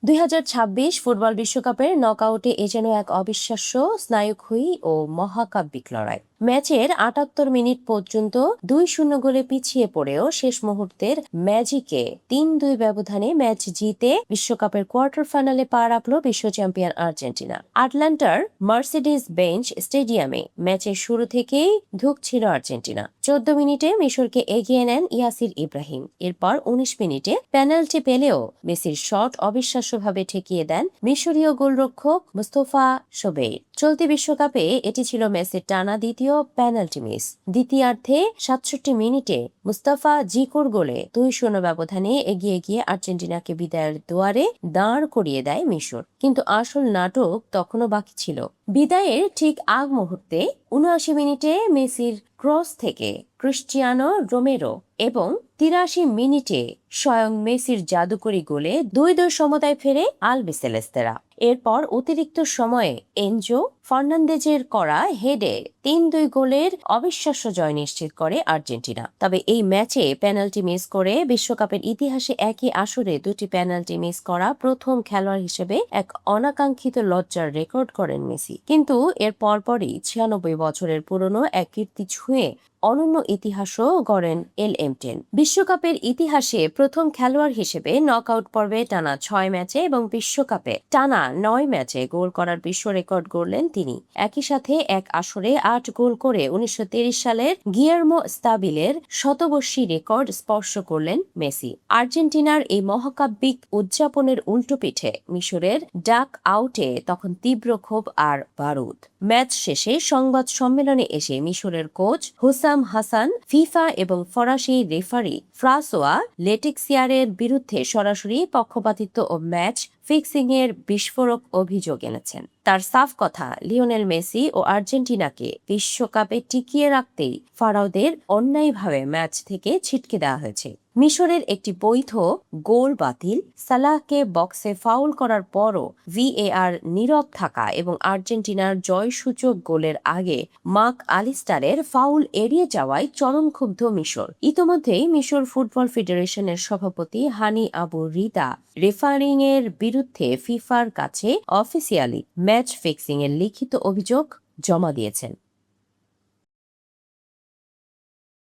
2026 football বিশ্বকাপের নকআউটে এ যেন এক অবিশ্বাস্য স্নায়ুক্ষয়ী ও মহাকাব্যিক লড়াই। ম্যাচের 78 মিনিট পর্যন্ত 2-0 গোলে পিছিয়ে পড়েও শেষ মুহূর্তের ম্যাজিকে 3-2 ব্যবধানে ম্যাচ জিতে বিশ্বকাপের কোয়ার্টার ফাইনালে পা রাখল বিশ্ব চ্যাম্পিয়ন আর্জেন্টিনা। আটলান্টার মার্সিডিজ বেঞ্চ স্টেডিয়ামে ম্যাচের শুরু থেকেই ধুঁকছিল আর্জেন্টিনা। 14 মিনিটে মিশরকে এগিয়ে নেন ইয়াসির ইব্রাহিম। এরপর 19 মিনিটে পেনাল্টি পেলেও মেসির শট অবিশ্বাস্যভাবে ঠেকিয়ে দেন মিশরীয় গোলরক্ষক মুস্তফা শোবেইর। চলতি বিশ্বকাপে এটি ছিল মেসির টানা দ্বিতীয় পেনাল্টি মিস। দ্বিতীয়ার্ধে 67 মিনিটে মুস্তাফা জিকোর গোলে 2-0 ব্যবধানে এগিয়ে গিয়ে আর্জেন্টিনাকে বিদায়ের দুয়ারে দাঁড় করিয়ে দেয় মিশর। কিন্তু আসল নাটক তখনও বাকি ছিল। বিদায়ের ঠিক আগ মুহূর্তে 79 মিনিটে মেসির ক্রস থেকে ক্রিস্টিয়ানো রোমেরো এবং 83 মিনিটে স্বয়ং মেসির জাদুকরি গোলে 2-2 সমতায় ফেরে আলবিসেলেস্তেরা। এরপর অতিরিক্ত সময়ে এনজো ফার্নান্দেজের করা হেডে 3-2 গোলের অবিশ্বাস্য জয় নিশ্চিত করে আর্জেন্টিনা। তবে এই ম্যাচে পেনাল্টি মিস করে বিশ্বকাপের ইতিহাসে একই আসরে দুটি পেনাল্টি মিস করা প্রথম খেলোয়াড় হিসেবে এক অনাকাঙ্ক্ষিত লজ্জার রেকর্ড করেন মেসি। কিন্তু এর পরপরই 96 বছরের পুরনো এক কীর্তি ছুঁয়ে অনন্য ইতিহাসও গড়েন LM10। বিশ্বকাপের ইতিহাসে প্রথম খেলোয়াড় হিসেবে নকআউট পর্বে টানা 6 ম্যাচে এবং বিশ্বকাপে টানা 9 ম্যাচে গোল করার বিশ্ব রেকর্ড গড়লেন তিনি। একই সাথে এক আসরে 8 গোল করে 1923 সালের গিয়ার্মো স্তাবিলের শতবর্ষী রেকর্ড স্পর্শ করলেন মেসি। আর্জেন্টিনার এই মহাকাব্যিক উদযাপনের উল্টোপিঠে মিশরের ডাক আউটে তখন তীব্র ক্ষোভ আর বারুদ। ম্যাচ শেষে সংবাদ সম্মেলনে এসে মিশরের কোচ হুসাম হাসান ফিফা এবং ফরাসি রেফারি ফ্রাঁসোয়া লেটিক্সিয়ারের বিরুদ্ধে সরাসরি পক্ষপাতিত্ব ও ম্যাচ ফিক্সিং এর বিস্ফোরক অভিযোগ এনেছেন। তার সাফ কথা, লিওনেল মেসি ও আর্জেন্টিনাকে বিশ্বকাপে টিকিয়ে রাখতেই ফারাওদের অন্যায়ভাবে ম্যাচ থেকে ছিটকে দেওয়া হয়েছে। মিশরের একটি বৈধ গোল বাতিল, সালাহকে বক্সে ফাউল করার পরও VAR নীরব থাকা এবং আর্জেন্টিনার জয়সূচক গোলের আগে মার্ক আলিস্টারের ফাউল এড়িয়ে যাওয়ায় চরম ক্ষুব্ধ মিশর। ইতোমধ্যেই মিশর ফুটবল ফেডারেশনের সভাপতি হানি আবু রিদা রেফারিং এর বিরুদ্ধে ফিফার কাছে অফিসিয়ালি ম্যাচ ফিক্সিং এর লিখিত অভিযোগ জমা দিয়েছেন।